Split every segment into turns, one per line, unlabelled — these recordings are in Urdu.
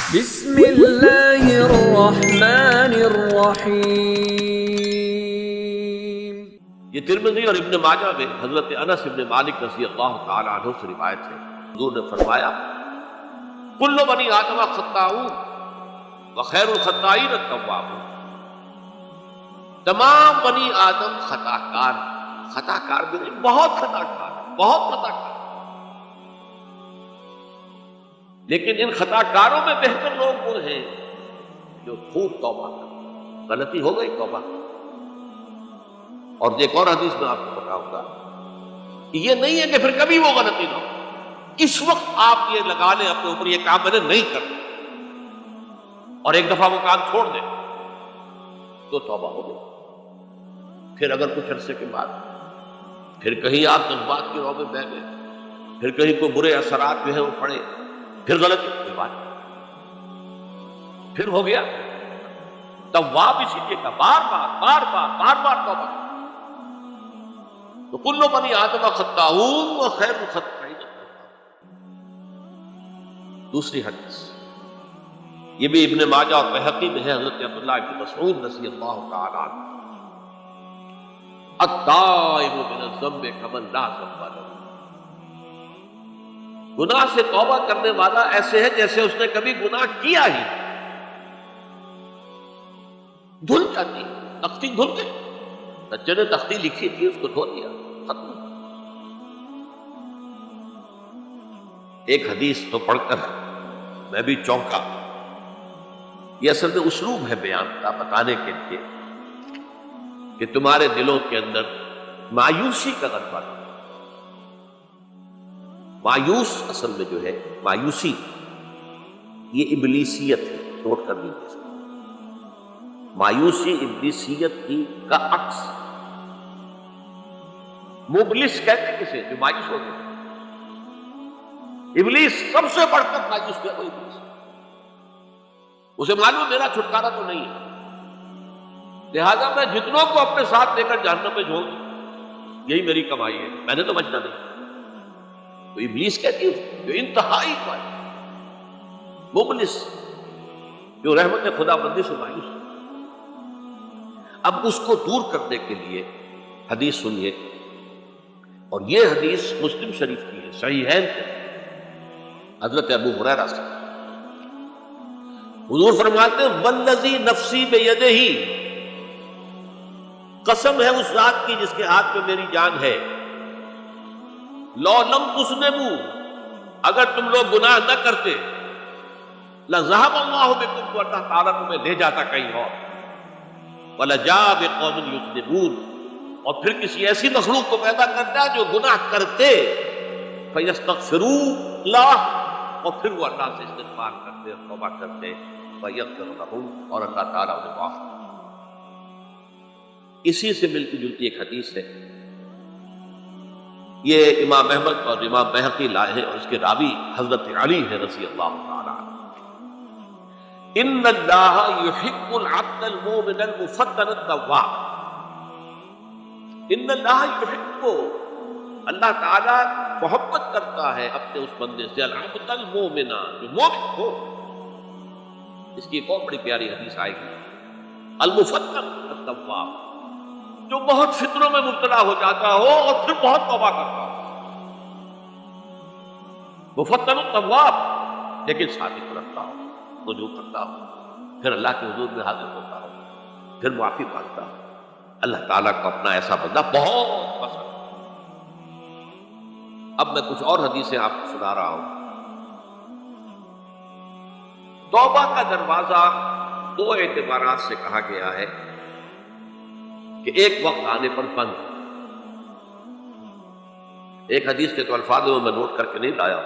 بسم اللہ الرحمن الرحیم۔
یہ ترمذی اور ابن ماجہ میں حضرت انس ابن مالک رضی اللہ تعالی عنہ سے روایت ہے، حضور نے فرمایا کل بنی آدم خطاؤون وخیر الخطائین التوابون، تمام بنی آدم خطا کار، خطا کار بھی نہیں، بہت خطا کار، بہت خطا کار، لیکن ان خطا کاروں میں بہتر لوگ وہ ہیں جو خوب توبہ کریں۔ غلطی ہو گئی توبہ، اور ایک اور حدیث میں آپ کو بتاؤں گا کہ یہ نہیں ہے کہ پھر کبھی وہ غلطی نہ ہو، اس وقت آپ یہ لگا لیں اپنے اوپر یہ کام میں نے نہیں کرنا، اور ایک دفعہ وہ کام چھوڑ دیں تو توبہ ہو گئی۔ پھر اگر کچھ عرصے کے بعد پھر کہیں آپ جذبات کی رو میں بہہ گئے، پھر کہیں کوئی برے اثرات جو ہیں وہ پڑے، پھر غلطی کوئی بات نہیں، پھر ہو گیا، تواب اسی لیے کا بار بار توبہ۔ تو کل بنی آدم خطاؤون وخیر الخطائین۔ دوسری حدیث یہ بھی ابن ماجہ اور بہقی میں ہے، حضرت عبداللہ ابن مسعود رضی اللہ تعالی عنہ، التائب من الذنب کمن لا ذنب له، گناہ سے توبہ کرنے والا ایسے ہے جیسے اس نے کبھی گناہ کیا ہی، دھل جاتی تختی دھل گئی، بچے نے تختی لکھی تھی اس کو دھو دیا، ختم۔ ایک حدیث تو پڑھ کر میں بھی چونکا، یہ اصل میں اسلوب ہے بیان کا، بتانے کے لیے کہ تمہارے دلوں کے اندر مایوسی کا غلبہ نہ ہو۔ مایوس اصل میں جو ہے مایوسی یہ ابلیسیت ہے، نوٹ کر لیجیے، مایوسی ابلیسیت کی کا عکس۔ مبلس کہتے کسے جو مایوس ہو گئے، ابلیس سب سے بڑھ کر مایوس ہے، وہ ابلیس، اسے معلوم میرا چھٹکارا تو نہیں ہے، لہذا میں جتنوں کو اپنے ساتھ لے کر جہنم میں جھونک دوں، یہی میری کمائی ہے، میں نے تو بچنا نہیں۔ تو ابلیس کہتی ہے جو انتہائی مبلس، جو رحمت خدا بندی سے مایوس ہے۔ اب اس کو دور کرنے کے لیے حدیث سنیے، اور یہ حدیث مسلم شریف کی ہے، صحیحین کی، حضرت ابو ہریرہ سے حضور فرماتے ہیں والذی نفسی بیدہ، قسم ہے اس ذات کی جس کے ہاتھ میں میری جان ہے، لو لم تذنبوا، اگر تم لوگ گناہ نہ کرتے، لذهب اللہ بکم، تو اللہ تعالیٰ تمہیں لے جاتا کہیں اور، وَلَجَاءَ بِقَوْمٍ يُذْنِبُونَ، اور پھر کسی ایسی مخلوق کو پیدا کرتا جو گناہ کرتے، فَيَسْتَغْفِرُوا اللَّهَ، اور پھر وہ اللہ سے استغفار کرتے، توبہ کرتے، فَيَغْفِرُ لَهُمْ، اور اللہ تعالیٰ انہیں معاف کرتا۔ اسی سے ملتی جلتی ایک حدیث ہے، یہ امام احمد اور امام بہقی لائے ہیں، اور اس کے راوی حضرت علی ہے رضی اللہ تعالی عنہ۔ ان اللہ یحب العبد المؤمن المفتن التواب، ان اللہ یحب، اللہ تعالی محبت کرتا ہے اپنے اس بندے سے، العبد المؤمن، جو مومن ہو۔ اس کی ایک اور بڑی پیاری حدیث آئے گی، المفتن التواب، جو بہت فتنوں میں مبتلا ہو جاتا ہو اور پھر بہت توبہ کرتا ہو، مفتن التواب، لیکن صادق رکھتا ہو، رجوع کرتا ہو، پھر اللہ کے حضور میں حاضر ہوتا ہو، پھر معافی مانگتا ہو۔ اللہ تعالیٰ کو اپنا ایسا بندہ بہت پسند۔ اب میں کچھ اور حدیثیں آپ کو سنا رہا ہوں۔ توبہ کا دروازہ دو اعتبارات سے کہا گیا ہے کہ ایک وقت آنے پر بند۔ ایک حدیث کے تو الفاظ میں نوٹ کر کے نہیں لایا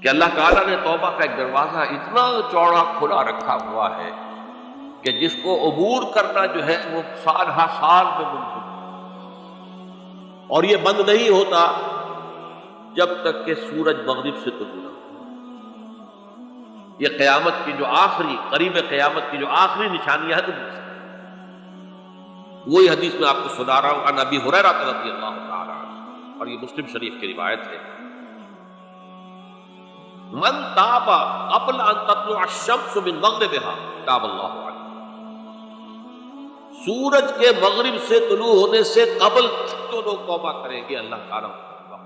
کہ اللہ تعالیٰ نے توبہ کا ایک دروازہ اتنا چوڑا کھلا رکھا ہوا ہے کہ جس کو عبور کرنا جو ہے وہ سال ہر سال میں ممکن، اور یہ بند نہیں ہوتا جب تک کہ سورج مغرب سے طلوع نہ ہو۔ یہ قیامت کی جو آخری، قریب قیامت کی جو آخری نشانیاں ہے، وہی حدیث میں آپ کو سنا رہا ہوں، عن ابی ہریرہ رضی اللہ تعالی عنہ، اور یہ مسلم شریف کی روایت ہے۔ من تاب قبل ان تطلع الشمس من مغربها تاب اللہ علیہ، سورج کے مغرب سے طلوع ہونے سے قبل جو لوگ توبہ کریں گے اللہ تعالیٰ کو،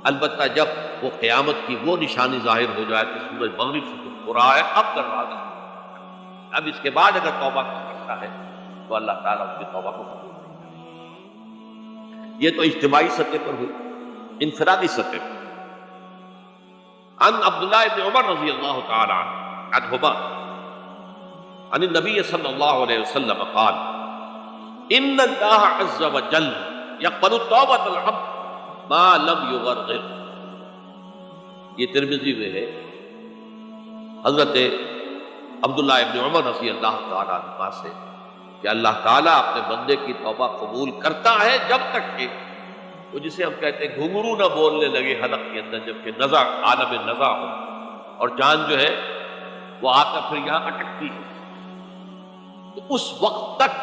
البتہ جب وہ قیامت کی وہ نشانی ظاہر ہو جائے کہ سورج مغرب سے طلوع ہو رہا ہے، اب دروازہ، اب اس کے بعد اگر توبہ کرتا ہے تو اللہ تعالیٰ اس کی توبہ کو قبول کرے گا۔ یہ تو اجتماعی سطح پر ہوئی، انفرادی سطح پر۔ عن عبداللہ بن عمر رضی اللہ تعالی عنہما عن النبی صلی اللہ علیہ وسلم قال ان اللہ عز وجل یقبل توبۃ العبد ما لم یغرغر۔ یہ ترمذی میں ہے، حضرت عبداللہ ابن عمر رضی اللہ تعالی عنہ سے کہ اللہ تعالیٰ اپنے بندے کی توبہ قبول کرتا ہے جب تک کہ وہ جسے ہم کہتے ہیں گھنگرو نہ بولنے لگے حلق کے اندر، جبکہ نزع عالم نزع ہو اور جان جو ہے وہ آ کر پھر یہاں اٹکتی ہے، تو اس وقت تک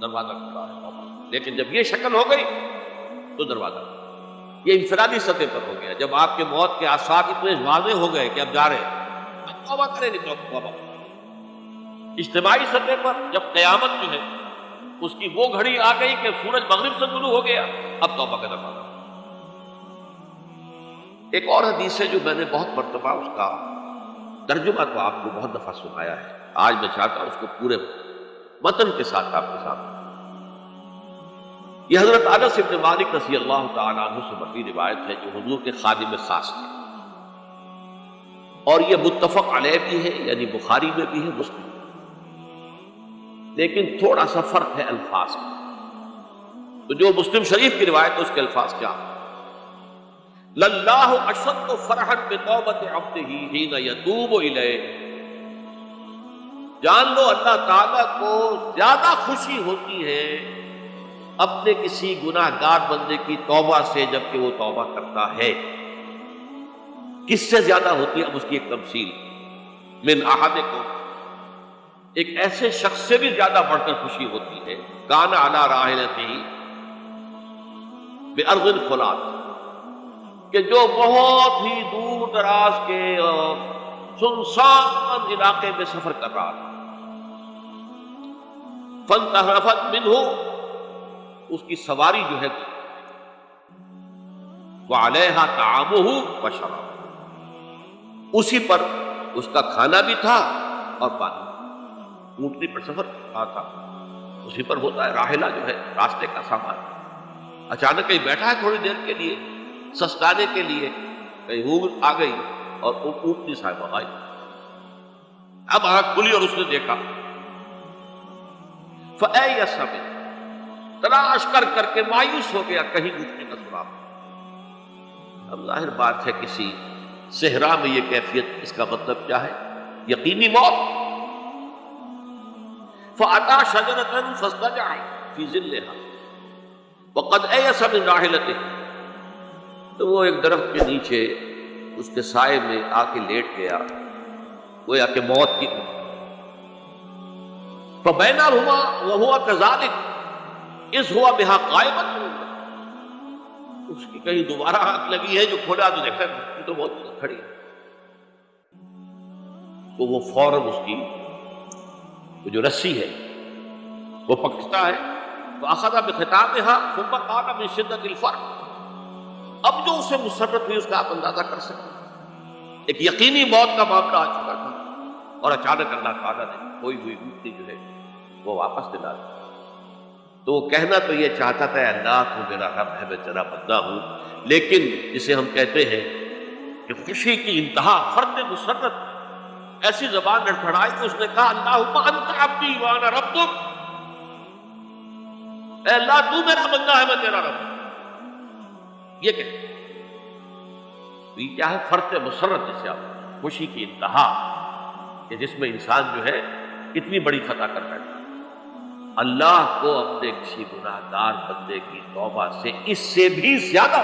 دروازہ کھلا ہے توبہ۔ لیکن جب یہ شکل ہو گئی تو دروازہ، یہ انفرادی سطح پر ہو گیا۔ جب آپ کے موت کے آثار اتنے واضح ہو گئے کہ اب جا رہے ہیں، اب توبہ کریں گے تو توبہ۔ اجتماعی سطح پر جب قیامت جو ہے اس کی وہ گھڑی آ گئی کہ سورج مغرب سے طلوع ہو گیا، اب توبہ کا دروازہ۔ ایک اور حدیث ہے جو میں نے بہت مرتبہ اس کا ترجمہ تو آپ کو بہت دفعہ سنایا ہے، آج میں چاہتا ہوں اس کو پورے متن کے ساتھ آپ کے ساتھ۔ یہ حضرت انس بن مالک رضی اللہ تعالی عنہ سے مروی روایت ہے جو حضور کے خادم خاص تھے، اور یہ متفق علیہ بھی ہے، یعنی بخاری میں بھی ہے، مسلم، لیکن تھوڑا سا فرق ہے الفاظ میں۔ تو جو مسلم شریف کی روایت ہے اس کے الفاظ کیا ہیں؟ للہ اشد فرحا بتوبۃ عبدہ حین یتوب الیہ۔ جان لو اللہ تعالیٰ کو زیادہ خوشی ہوتی ہے اپنے کسی گناہ گار بندے کی توبہ سے جبکہ وہ توبہ کرتا ہے۔ کس سے زیادہ ہوتی ہے؟ اب اس کی ایک تمثیل، من احدکم، ایک ایسے شخص سے بھی زیادہ بڑھ کر خوشی ہوتی ہے، کان علی راحلتہ بارض الفلات، کہ جو بہت ہی دور دراز کے اور سنسان علاقے میں سفر کر رہا تھا، فانتحرفت منہ، اس کی سواری جو ہے وعلیہا طعامہ وشرابہ، اسی پر اس کا کھانا بھی تھا اور پانی، اونٹنی پر سفر کر تھا، اسی پر ہوتا ہے راحلہ جو ہے راستے کا سامان۔ اچانک کہیں بیٹھا ہے تھوڑی دیر کے لیے سستانے کے لیے، کہیں اونٹ آ گئی اور اونٹنی صاحبہ آئی، اب آنکھ کھلی اور اس نے دیکھا، فَأَيَّسَ مِنْهُ، تلاش کر کر کے مایوس ہو گیا، کہیں اونٹنی کا سراغ۔ اب ظاہر بات ہے کسی صحرا میں یہ کیفیت، اس کا مطلب کیا ہے؟ یقینی موت۔ فَأَتَى شَجَرَةً فَاضْطَجَعَ فِي ظِلِّهَا وَقَدْ أَيَسَ مِنْ رَاحِلَتِهِ، تو وہ ایک درخت کے نیچے اس کے سائے میں آ کے لیٹ گیا، گویا کہ موت کی۔ فَبَيْنَهُمَا وَهُوَ كَذَلِكَ إِذْ هُوَ بِهَا قَائِمٌ، اس کی کہیں دوبارہ آنکھ لگی ہے، جو کھولا تو دیکھا یہ تو موت کھڑی ہے، تو وہ فوراً اس کی وہ جو رسی ہے وہ پکڑتا ہے، فَأَخَذَ بِخِتَامِهَا ثُمَّ قَالَ مِن شِدَّةِ الْفَرْحِ، اب جو اسے مسرت ہوئی اس کا آپ اندازہ کر سکتے، ایک یقینی موت کا معاملہ آ چکا تھا، اور اچانک اللہ تعالیٰ نے کوئی ہوئی اونٹنی جو ہے وہ واپس دلا دی۔ تو وہ کہنا تو یہ چاہتا تھا، اللہ تو میرا رب ہے، میں تیرا بندہ ہوں، لیکن جسے ہم کہتے ہیں کہ خوشی کی انتہا، فرد مسرت، ایسی زبان لڑکھڑائی کہ اس نے کہا اللہم انت عبدی وانا ربک، اے اللہ تو میرا بندہ ہے، میں تیرا رب ہوں۔ یہ کہ یہ کیا ہے؟ فرد مسرت، جسے آپ خوشی کی انتہا، کہ جس میں انسان جو ہے کتنی بڑی خطا کر بیٹھا، اللہ کو اپنے کسی گناہ گار بندے کی توبہ سے اس سے بھی زیادہ